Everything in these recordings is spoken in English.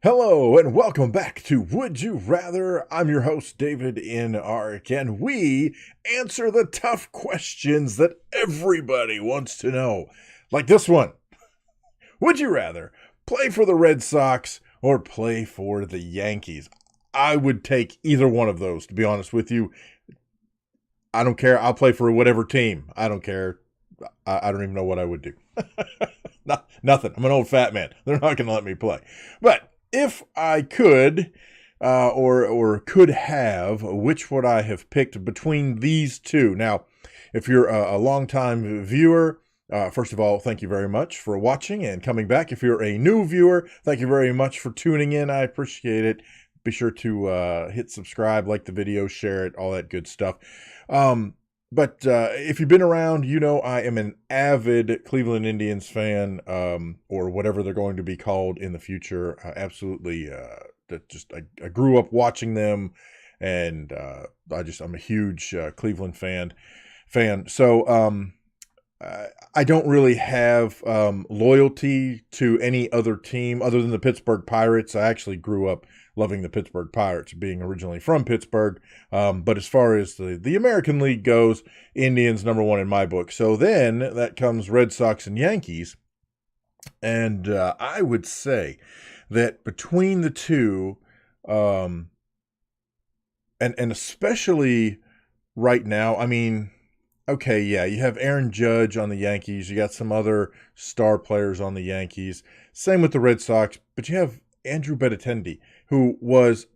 Hello and welcome back to Would You Rather? I'm your host, davidinark, and we answer the tough questions that everybody wants to know. Like this one. Would you rather play for the Red Sox or play for the Yankees? I would take either one of those, to be honest with you. I don't care. I'll play for whatever team. I don't care. I don't even know what I would do. Nothing. I'm an old fat man. They're not going to let me play. But if I could, or could have, which would I have picked between these two? Now, if you're a longtime viewer, first of all, thank you very much for watching and coming back. If you're a new viewer, thank you very much for tuning in. I appreciate it. Be sure to hit subscribe, like the video, share it, all that good stuff. But if you've been around, you know I am an avid Cleveland Indians fan, or whatever they're going to be called in the future. Absolutely, I grew up watching them, and I'm a huge Cleveland fan. So I don't really have loyalty to any other team other than the Pittsburgh Pirates. I actually grew up loving the Pittsburgh Pirates, being originally from Pittsburgh. But as far as the American League goes, Indians number one in my book. So then that comes Red Sox and Yankees. And I would say that between the two, and especially right now, I mean, okay, yeah, you have Aaron Judge on the Yankees. You got some other star players on the Yankees. Same with the Red Sox, but you have Andrew Benintendi, who was,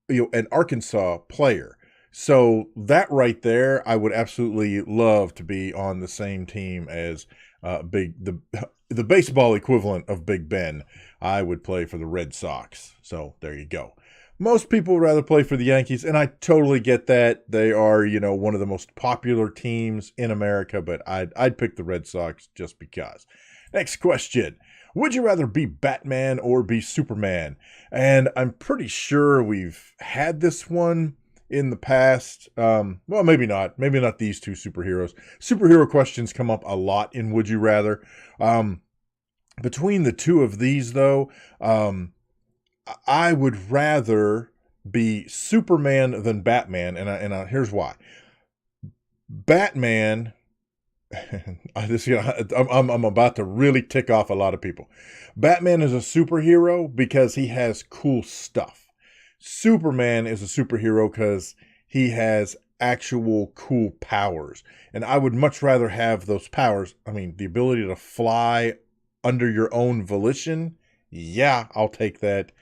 an Arkansas player. So that right there, I would absolutely love to be on the same team as the baseball equivalent of Big Ben. I would play for the Red Sox. So there you go. Most people would rather play for the Yankees, and I totally get that. They are, one of the most popular teams in America, but I'd pick the Red Sox just because. Next question. Would you rather be Batman or be Superman? And I'm pretty sure we've had this one in the past. Well, maybe not. Maybe not these two superheroes. Superhero questions come up a lot in Would You Rather. Between the two of these, though, I would rather be Superman than Batman, and here's why. Batman, I'm about to really tick off a lot of people. Batman is a superhero because he has cool stuff. Superman is a superhero because he has actual cool powers, and I would much rather have those powers. I mean, the ability to fly under your own volition. Yeah, I'll take that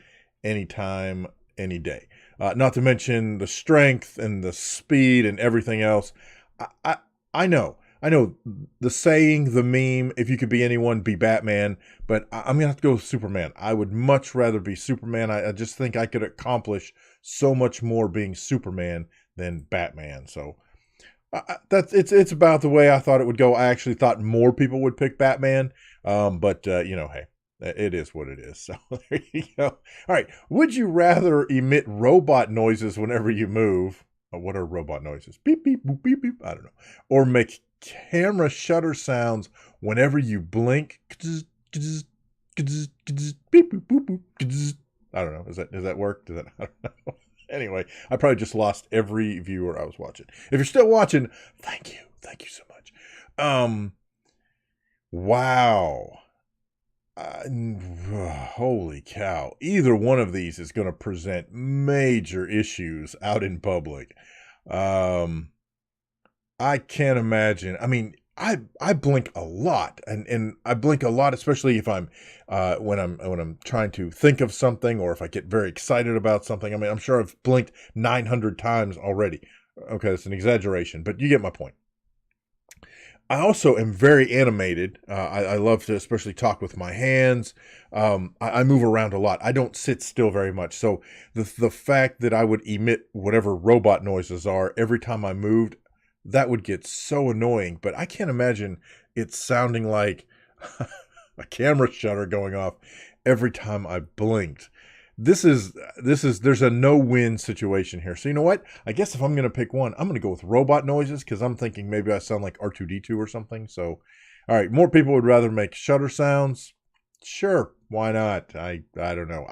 anytime, any day. Not to mention the strength and the speed and everything else. I know the saying, the meme, if you could be anyone, be Batman, but I'm going to have to go with Superman. I would much rather be Superman. I just think I could accomplish so much more being Superman than Batman. So it's about the way I thought it would go. I actually thought more people would pick Batman, but hey. It is what it is. So there you go. All right. Would you rather emit robot noises whenever you move? What are robot noises? Beep, beep, boop, beep, beep. I don't know. Or make camera shutter sounds whenever you blink. Beep, boop, boop, boop. I don't know. Does that work? I don't know. Anyway, I probably just lost every viewer I was watching. If you're still watching, thank you. Thank you so much. Wow. Holy cow. Either one of these is going to present major issues out in public. I can't imagine. I mean, I blink a lot, and I blink a lot, especially if I'm when I'm trying to think of something, or if I get very excited about something. I mean, I'm sure I've blinked 900 times already. Okay, that's an exaggeration, but you get my point. I also am very animated. I love to especially talk with my hands. I move around a lot. I don't sit still very much. So the fact that I would emit whatever robot noises are every time I moved, that would get so annoying. But I can't imagine it sounding like a camera shutter going off every time I blinked. There's a no-win situation here. So you know what? I guess if I'm going to pick one, I'm going to go with robot noises, because I'm thinking maybe I sound like R2-D2 or something. So, all right, more people would rather make shutter sounds. Sure, why not? I don't know.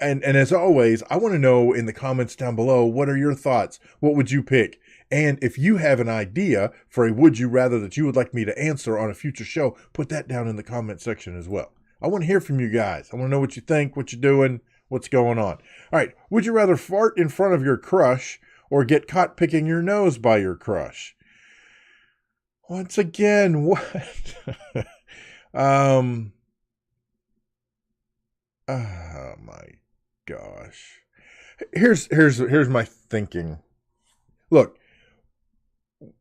And as always, I want to know in the comments down below, what are your thoughts? What would you pick? And if you have an idea for a would you rather that you would like me to answer on a future show, put that down in the comment section as well. I want to hear from you guys. I want to know what you think, what you're doing, what's going on. All right. Would you rather fart in front of your crush or get caught picking your nose by your crush? Once again, what? Oh my gosh. Here's my thinking. Look,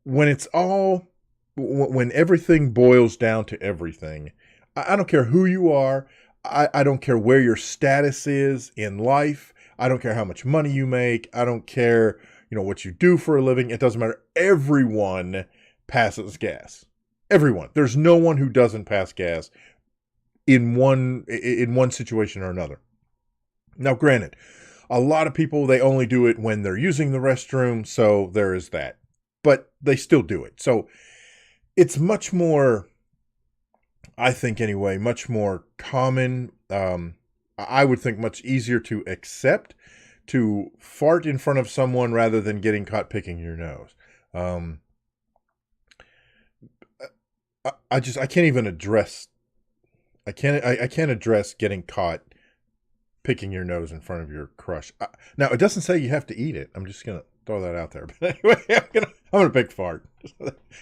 when everything boils down to everything, I don't care who you are. I don't care where your status is in life. I don't care how much money you make. I don't care, what you do for a living. It doesn't matter. Everyone passes gas. Everyone. There's no one who doesn't pass gas in one situation or another. Now, granted, a lot of people, they only do it when they're using the restroom, so there is that. But they still do it. So it's much more, I think anyway, much more common. I would think much easier to accept to fart in front of someone rather than getting caught picking your nose. I can't even address, I can't address getting caught picking your nose in front of your crush. Now, it doesn't say you have to eat it. I'm just going to throw that out there. But anyway, I'm gonna pick fart.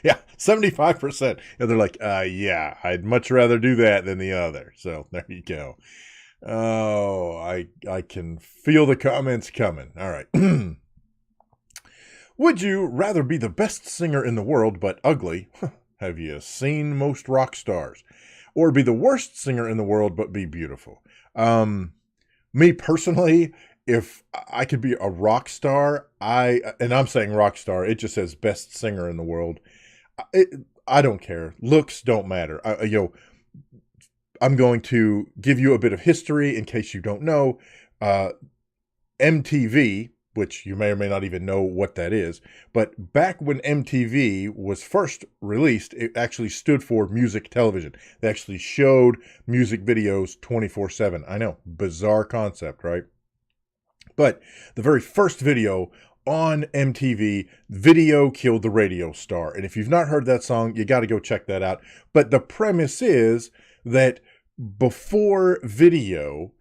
Yeah, 75%. And they're like, yeah, I'd much rather do that than the other. So there you go. Oh, I can feel the comments coming. All right. Would you rather be the best singer in the world but ugly? Have you seen most rock stars? Or be the worst singer in the world but be beautiful? Me personally, if I could be a rock star, and I'm saying rock star, it just says best singer in the world. I don't care. Looks don't matter. I'm going to give you a bit of history in case you don't know. MTV, which you may or may not even know what that is, but back when MTV was first released, it actually stood for music television. They actually showed music videos 24/7. I know, bizarre concept, right? But the very first video on MTV, Video Killed the Radio Star. And if you've not heard that song, you got to go check that out. But the premise is that before video,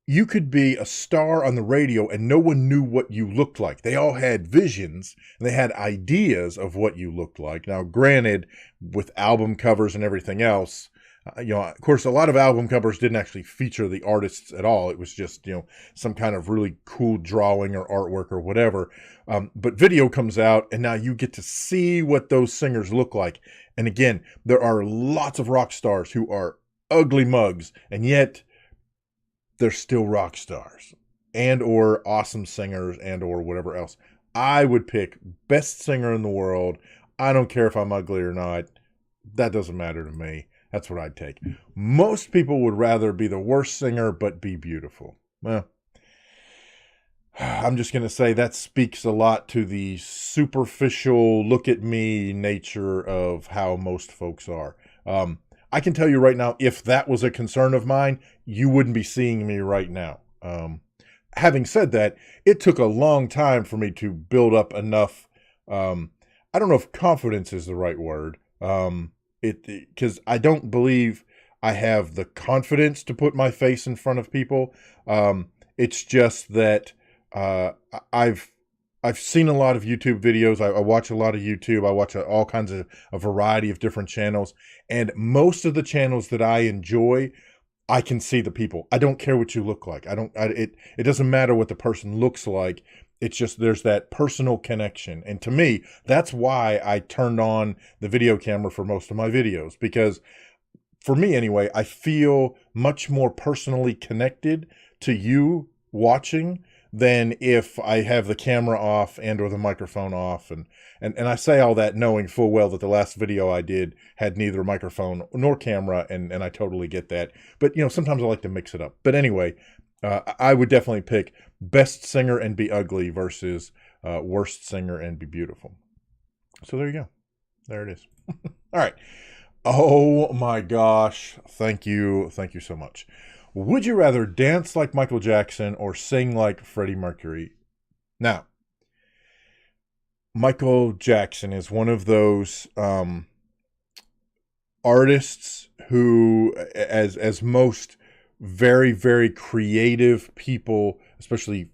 you could be a star on the radio and no one knew what you looked like. They all had visions and they had ideas of what you looked like. Now, granted, with album covers and everything else, of course, a lot of album covers didn't actually feature the artists at all. It was just, some kind of really cool drawing or artwork or whatever. But video comes out and now you get to see what those singers look like. And again, there are lots of rock stars who are ugly mugs, and yet they're still rock stars and or awesome singers and or whatever else. I would pick best singer in the world. I don't care if I'm ugly or not. That doesn't matter to me. That's what I'd take. Most people would rather be the worst singer but be beautiful. Well, I'm just going to say that speaks a lot to the superficial look at me nature of how most folks are. I can tell you right now, if that was a concern of mine, you wouldn't be seeing me right now. Having said that, it took a long time for me to build up enough. I don't know if confidence is the right word. Because I don't believe I have the confidence to put my face in front of people. It's just that I've seen a lot of YouTube videos. I watch a lot of YouTube. I watch all kinds of a variety of different channels. And most of the channels that I enjoy, I can see the people. I don't care what you look like. It doesn't matter what the person looks like. It's just there's that personal connection. And to me, that's why I turned on the video camera for most of my videos. Because for me anyway, I feel much more personally connected to you watching than if I have the camera off and or the microphone off. And I say all that knowing full well that the last video I did had neither microphone nor camera, and I totally get that. But, sometimes I like to mix it up. But anyway, I would definitely pick best singer and be ugly versus worst singer and be beautiful. So there you go. There it is. All right. Oh my gosh. Thank you. Thank you so much. Would you rather dance like Michael Jackson or sing like Freddie Mercury? Now, Michael Jackson is one of those artists who, as most very, very creative people, especially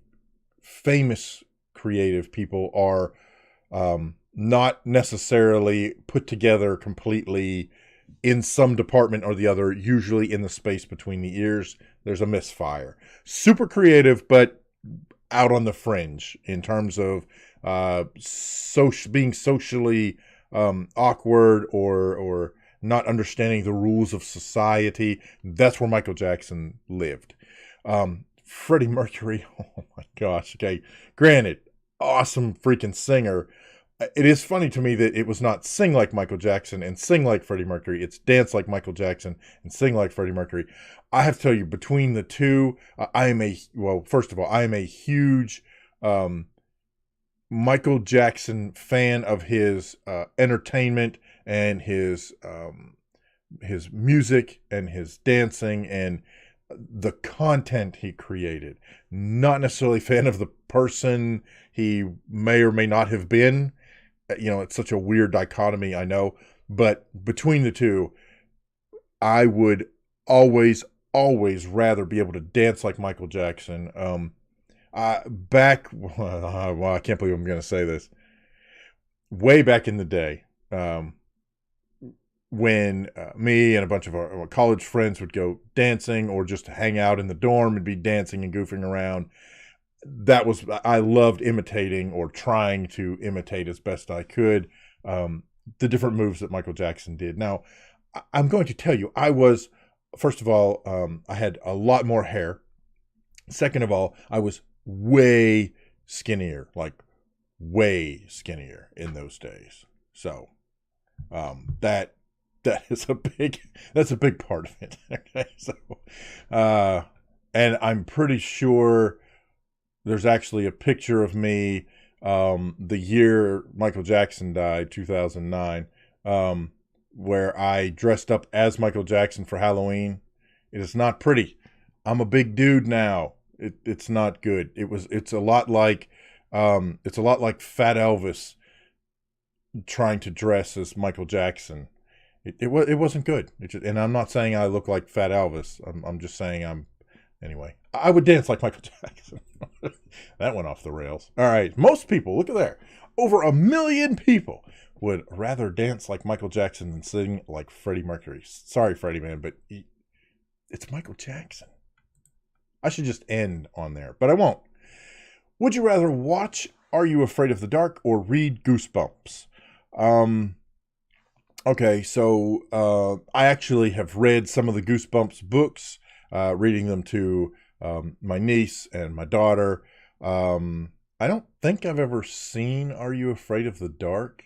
famous creative people, are not necessarily put together completely in some department or the other, usually in the space between the ears. There's a misfire. Super creative, but out on the fringe in terms of being socially awkward or not understanding the rules of society. That's where Michael Jackson lived. Freddie Mercury, oh my gosh. Okay, granted, awesome freaking singer. It is funny to me that it was not sing like Michael Jackson and sing like Freddie Mercury. It's dance like Michael Jackson and sing like Freddie Mercury. I have to tell you, between the two, first of all, I am a huge Michael Jackson fan of his entertainment and his music and his dancing and the content he created. Not necessarily a fan of the person he may or may not have been. It's such a weird dichotomy, I know. But between the two, I would always, always rather be able to dance like Michael Jackson. I can't believe I'm going to say this. Way back in the day, when me and a bunch of our college friends would go dancing or just hang out in the dorm and be dancing and goofing around, I loved imitating or trying to imitate as best I could the different moves that Michael Jackson did. Now, I'm going to tell you, first of all, I had a lot more hair. Second of all, I was way skinnier, like way skinnier in those days. So that is that's a big part of it. Okay, so and I'm pretty sure there's actually a picture of me the year Michael Jackson died, 2009, where I dressed up as Michael Jackson for Halloween. It is not pretty. I'm a big dude now. It's not good. It's a lot like Fat Elvis trying to dress as Michael Jackson. It wasn't good. And I'm not saying I look like Fat Elvis. I'm just saying anyway. I would dance like Michael Jackson. That went off the rails. All right. Most people, look at there. Over 1 million people would rather dance like Michael Jackson than sing like Freddie Mercury. Sorry, Freddie, man, but it's Michael Jackson. I should just end on there, but I won't. Would you rather watch Are You Afraid of the Dark or read Goosebumps? Okay, so I actually have read some of the Goosebumps books, reading them to my niece and my daughter. I don't think I've ever seen Are You Afraid of the Dark?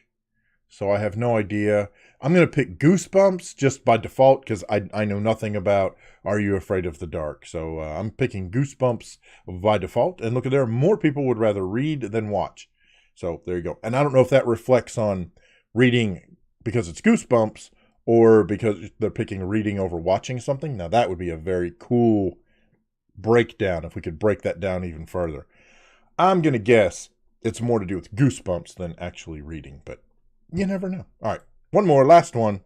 So I have no idea. I'm going to pick Goosebumps just by default because I know nothing about Are You Afraid of the Dark? So I'm picking Goosebumps by default. And look at there, more people would rather read than watch. So there you go. And I don't know if that reflects on reading because it's Goosebumps or because they're picking reading over watching something. Now that would be a very cool breakdown if we could break that down even further. I'm going to guess it's more to do with Goosebumps than actually reading, but you never know. All right, one more, last one.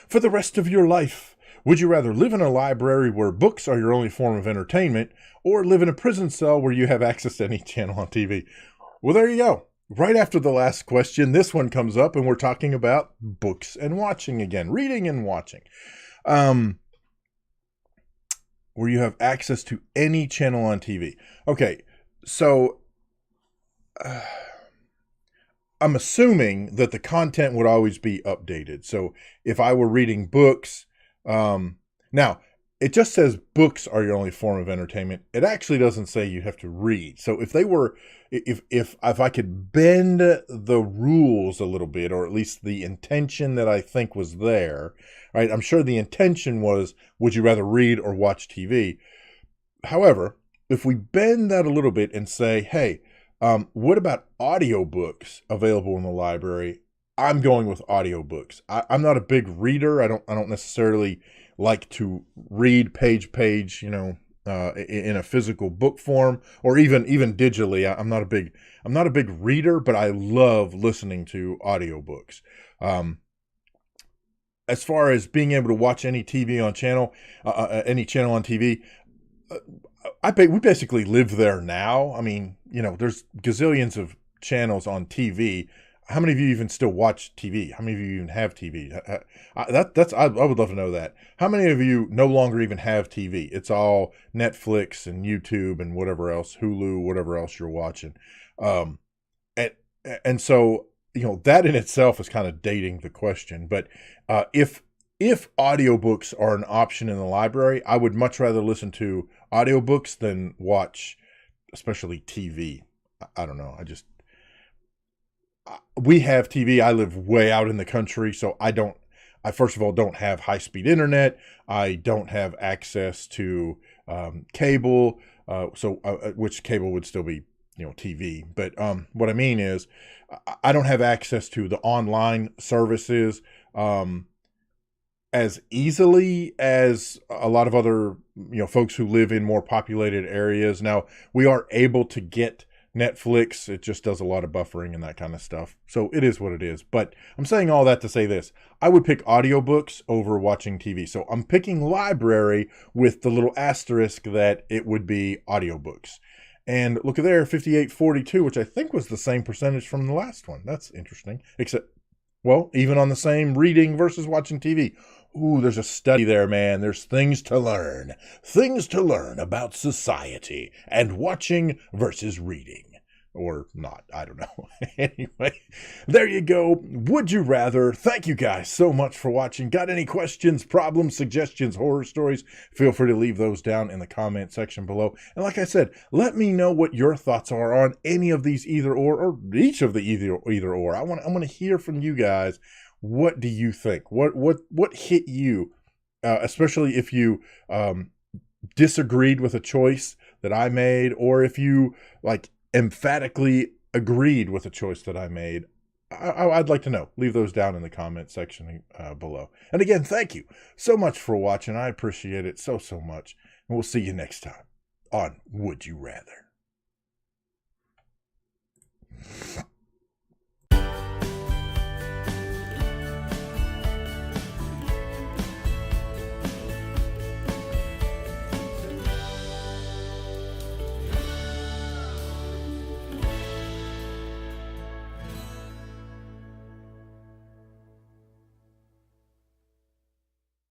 For the rest of your life, would you rather live in a library where books are your only form of entertainment or live in a prison cell where you have access to any channel on TV? Well, there you go. Right after the last question, this one comes up and we're talking about books and watching again, reading and watching. Where you have access to any channel on TV. Okay, so I'm assuming that the content would always be updated. So if I were reading books, now it just says books are your only form of entertainment. It actually doesn't say you have to read. So if I could bend the rules a little bit, or at least the intention that I think was there, right? I'm sure the intention was, would you rather read or watch TV? However, if we bend that a little bit and say, hey, what about audiobooks available in the library? I'm going with audiobooks. I'm not a big reader. I don't necessarily like to read page, in a physical book form, or even digitally. I'm not a big reader, but I love listening to audiobooks. Um, as far as being able to watch any TV on channel, any channel on TV, uh, we basically live there now. I mean, there's gazillions of channels on TV. How many of you even still watch TV? How many of you even have TV? I would love to know that. How many of you no longer even have TV? It's all Netflix and YouTube and whatever else, Hulu, whatever else you're watching. Um, and and so that in itself is kind of dating the question. But if audiobooks are an option in the library, I would much rather listen to audiobooks than watch, especially TV. I don't know. We have TV. I live way out in the country, so I first of all don't have high speed internet. I don't have access to cable. Which cable would still be, TV. But what I mean is, I don't have access to the online services as easily as a lot of other, folks who live in more populated areas. Now, we are able to get Netflix. It just does a lot of buffering and that kind of stuff. So it is what it is. But I'm saying all that to say this. I would pick audiobooks over watching TV. So I'm picking library with the little asterisk that it would be audiobooks. And look at there, 58-42, which I think was the same percentage from the last one. That's interesting. Except, well, even on the same reading versus watching TV. Ooh, there's a study there, man. There's things to learn. Things to learn about society and watching versus reading. Or not. I don't know. Anyway, there you go. Would you rather? Thank you guys so much for watching. Got any questions, problems, suggestions, horror stories? Feel free to leave those down in the comment section below. And like I said, let me know what your thoughts are on any of these either or each of the either or. I want to hear from you guys. What do you think? What hit you? Especially if you disagreed with a choice that I made, or if you emphatically agreed with a choice that I made. I'd like to know. Leave those down in the comment section below. And again, thank you so much for watching. I appreciate it so much. And we'll see you next time on Would You Rather.